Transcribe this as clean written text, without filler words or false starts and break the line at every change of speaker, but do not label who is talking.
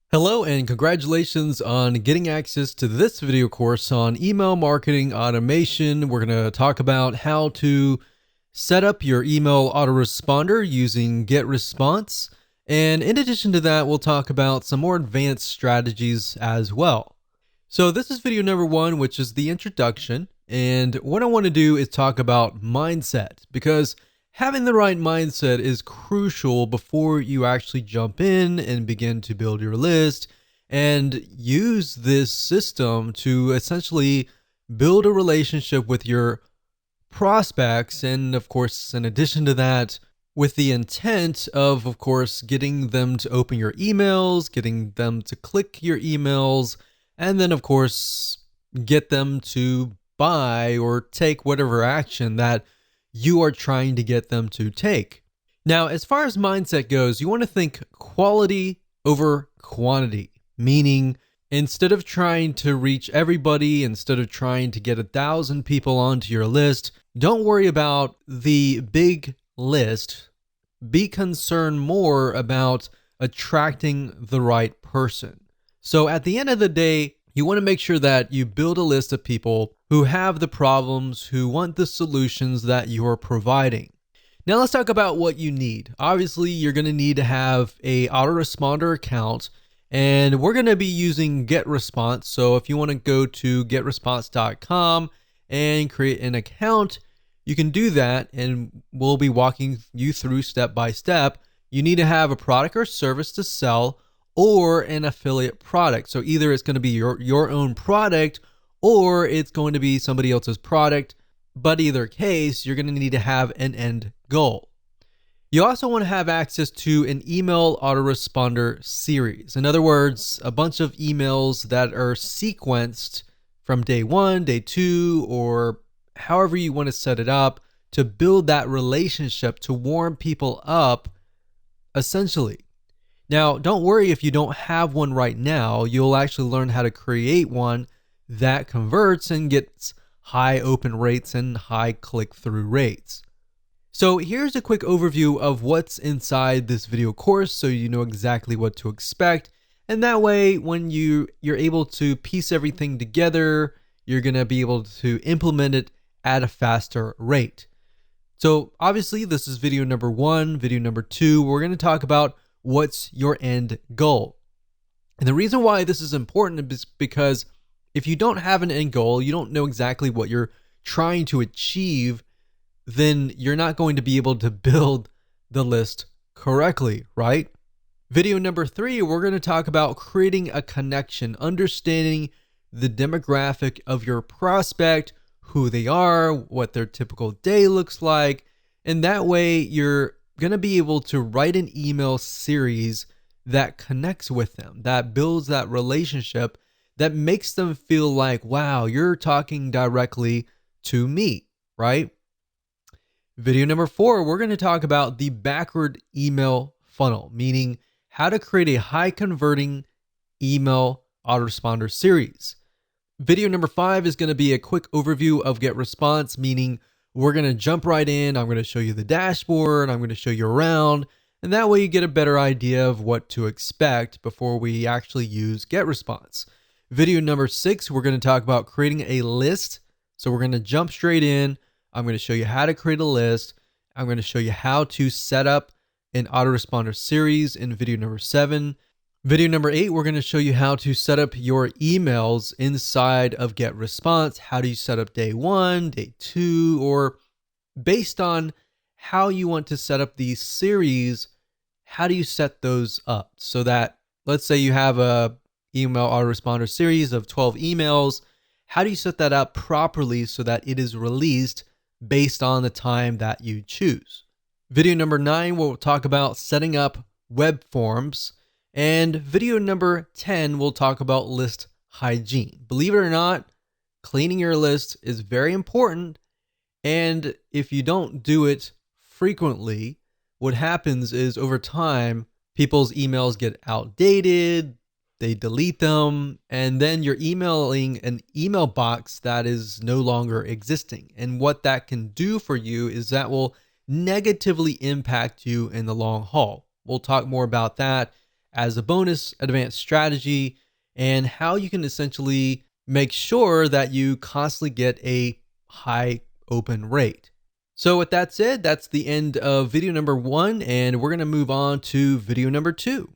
Hello and congratulations on getting access to this video course on email marketing automation. We're going to talk about how to set up your email autoresponder using GetResponse. And in addition to that, we'll talk about some more advanced strategies as well. So this is video number 1, which is the introduction. And what I want to do is talk about mindset, because having the right mindset is crucial before you actually jump in and begin to build your list and use this system to essentially build a relationship with your prospects. And of course, in addition to that, with the intent of course, getting them to open your emails, getting them to click your emails, and then of course, get them to buy or take whatever action that you are trying to get them to take. Now, as far as mindset goes, you want to think quality over quantity, meaning instead of trying to reach everybody, instead of trying to get 1,000 people onto your list, don't worry about the big list. Be concerned more about attracting the right person. So at the end of the day, you want to make sure that you build a list of people who have the problems, who want the solutions that you're providing. Now let's talk about what you need. Obviously, you're going to need to have a autoresponder account, and we're going to be using GetResponse. So if you want to go to getresponse.com and create an account, you can do that, and we'll be walking you through step by step. You need to have a product or service to sell or an affiliate product. So either it's going to be your own product or it's going to be somebody else's product. But either case, you're going to need to have an end goal. You also want to have access to an email autoresponder series. In other words, a bunch of emails that are sequenced from day 1, day 2, or however you want to set it up to build that relationship, to warm people up, essentially. Now, don't worry if you don't have one right now. You'll actually learn how to create one that converts and gets high open rates and high click-through rates. So here's a quick overview of what's inside this video course so you know exactly what to expect. And that way, when you're able to piece everything together, you're going to be able to implement it at a faster rate. So obviously, this is video number 1. Video number 2, we're going to talk about what's your end goal. And the reason why this is important is because if you don't have an end goal, you don't know exactly what you're trying to achieve, then you're not going to be able to build the list correctly, right? Video number 3, we're going to talk about creating a connection, understanding the demographic of your prospect, who they are, what their typical day looks like. And that way you're going to be able to write an email series that connects with them, that builds that relationship, that makes them feel like, wow, you're talking directly to me, right? Video number 4, we're going to talk about the backward email funnel, meaning how to create a high converting email autoresponder series. Video number 5 is going to be a quick overview of GetResponse, meaning we're going to jump right in. I'm going to show you the dashboard. I'm going to show you around. And that way you get a better idea of what to expect before we actually use GetResponse. Video number 6, we're going to talk about creating a list. So we're going to jump straight in. I'm going to show you how to create a list. I'm going to show you how to set up an autoresponder series in video number 7. Video number 8, we're going to show you how to set up your emails inside of GetResponse. How do you set up day 1, day 2, or based on how you want to set up these series, how do you set those up so that, let's say you have a email autoresponder series of 12 emails. How do you set that up properly so that it is released based on the time that you choose? Video number 9, we'll talk about setting up web forms. And video number 10, we'll talk about list hygiene. Believe it or not, cleaning your list is very important. And if you don't do it frequently, what happens is over time, people's emails get outdated, they delete them, and then you're emailing an email box that is no longer existing. And what that can do for you is that will negatively impact you in the long haul. We'll talk more about that as a bonus advanced strategy, and how you can essentially make sure that you constantly get a high open rate. So with that said, that's the end of video number 1, and we're going to move on to video number 2.